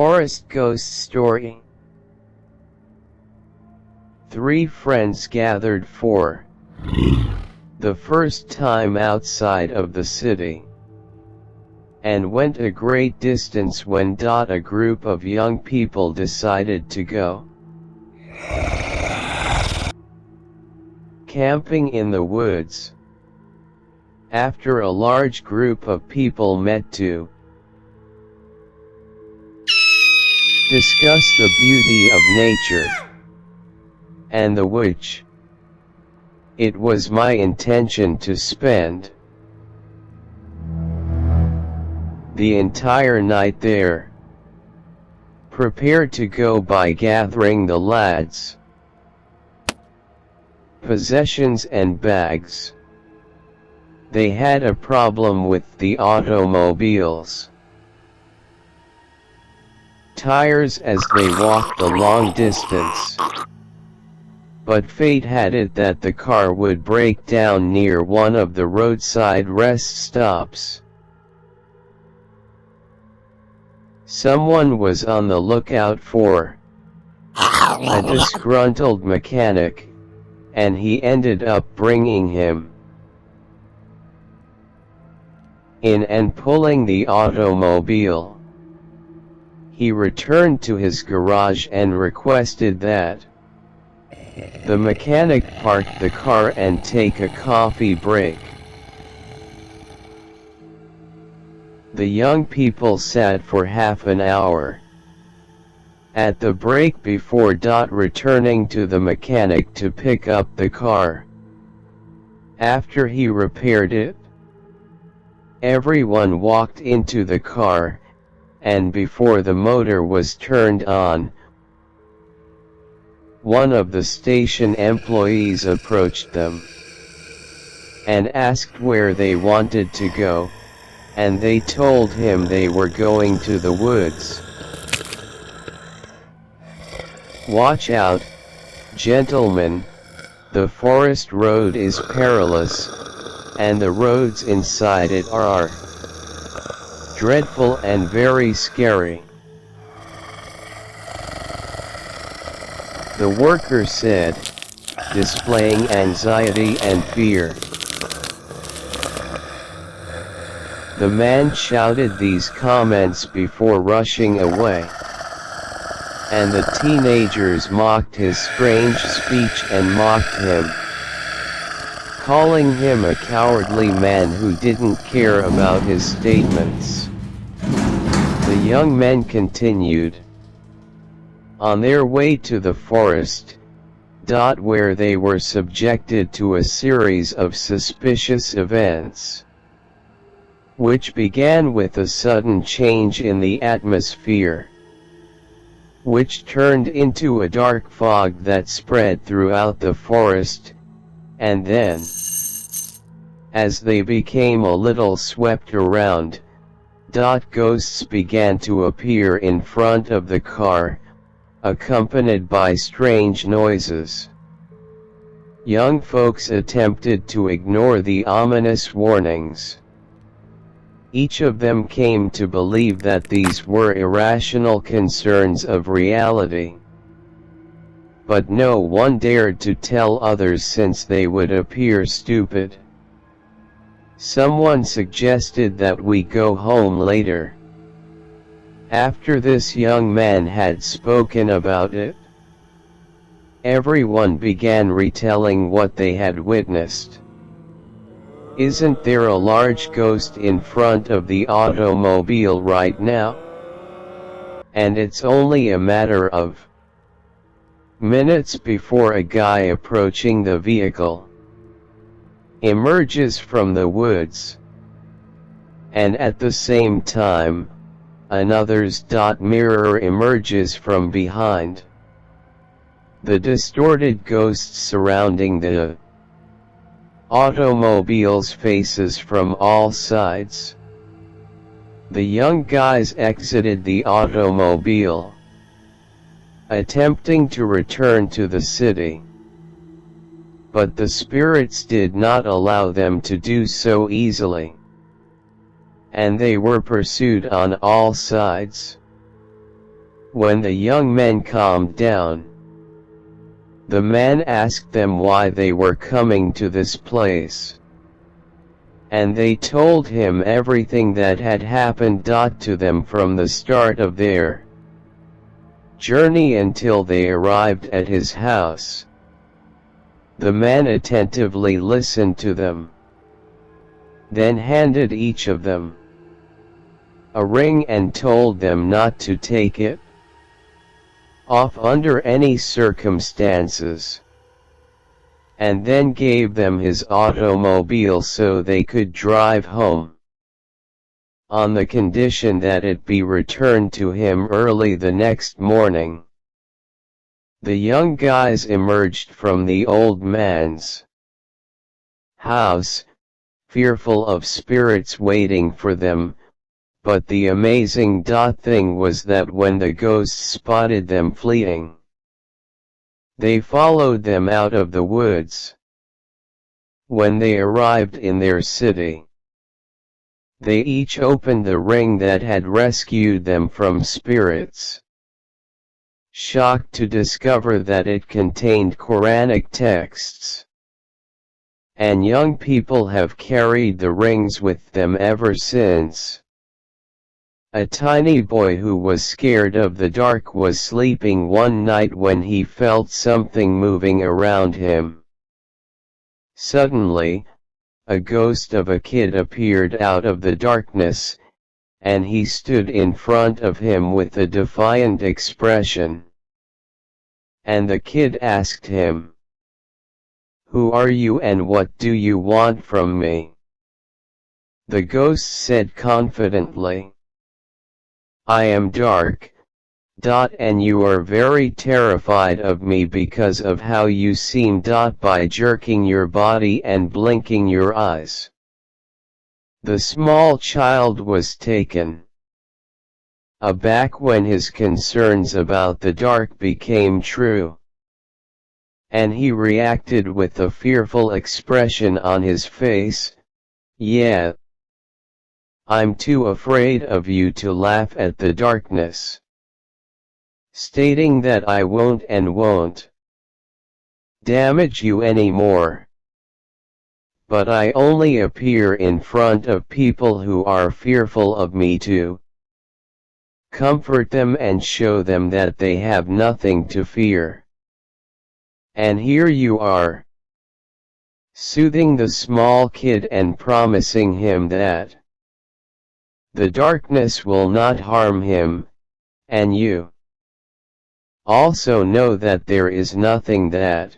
Forest Ghost Story. 3 friends gathered for the first time outside of the city, and went a great distance when a group of young people decided to go camping in the woods. After a large group of people met to discuss the beauty of nature and the witch, it was my intention to spend the entire night there, prepared to go by gathering the lads' possessions and bags. They had a problem with the automobiles tires as they walked the long distance, but fate had it that the car would break down near one of the roadside rest stops. Someone was on the lookout for a disgruntled mechanic, and he ended up bringing him in and pulling the automobile. He returned to his garage and requested that the mechanic park the car and take a coffee break. The young people sat for half an hour at the break before returning to the mechanic to pick up the car. After he repaired it, everyone walked into the car, and before the motor was turned on, one of the station employees approached them and asked where they wanted to go, and they told him they were going to the woods. "Watch out, gentlemen, the forest road is perilous, and the roads inside it are dreadful and very scary," the worker said, displaying anxiety and fear. The man shouted these comments before rushing away, and the teenagers mocked his strange speech and mocked him, calling him a cowardly man who didn't care about his statements. The young men continued on their way to the forest, where they were subjected to a series of suspicious events, which began with a sudden change in the atmosphere, which turned into a dark fog that spread throughout the forest, and then, as they became a little swept around, ghosts began to appear in front of the car, accompanied by strange noises. Young folks attempted to ignore the ominous warnings. Each of them came to believe that these were irrational concerns of reality. But no one dared to tell others since they would appear stupid. Someone suggested that we go home later. After this young man had spoken about it, everyone began retelling what they had witnessed. "Isn't there a large ghost in front of the automobile right now? And it's only a matter of minutes before a guy approaching the vehicle emerges from the woods, and at the same time, another's mirror emerges from behind." The distorted ghosts surrounding the automobiles faces from all sides. The young guys exited the automobile, attempting to return to the city. But the spirits did not allow them to do so easily, and they were pursued on all sides. When the young men calmed down, the man asked them why they were coming to this place. And they told him everything that had happened to them from the start of their journey until they arrived at his house. The man attentively listened to them, then handed each of them a ring and told them not to take it off under any circumstances, and then gave them his automobile so they could drive home, on the condition that it be returned to him early the next morning. The young guys emerged from the old man's house, fearful of spirits waiting for them, but the amazing thing was that when the ghosts spotted them fleeing, they followed them out of the woods. When they arrived in their city, they each opened the ring that had rescued them from spirits, shocked to discover that it contained Quranic texts. And young people have carried the rings with them ever since. A tiny boy who was scared of the dark was sleeping one night when he felt something moving around him. Suddenly, a ghost of a kid appeared out of the darkness, and he stood in front of him with a defiant expression. And the kid asked him, "Who are you and what do you want from me?" The ghost said confidently, "I am dark, and you are very terrified of me because of how you seem by jerking your body and blinking your eyes." The small child was taken aback when his concerns about the dark became true, and he reacted with a fearful expression on his face, "Yeah, I'm too afraid of you to laugh at the darkness," stating that I won't damage you anymore. But I only appear in front of people who are fearful of me to comfort them and show them that they have nothing to fear. And here you are, soothing the small kid and promising him that the darkness will not harm him, and you also know that there is nothing that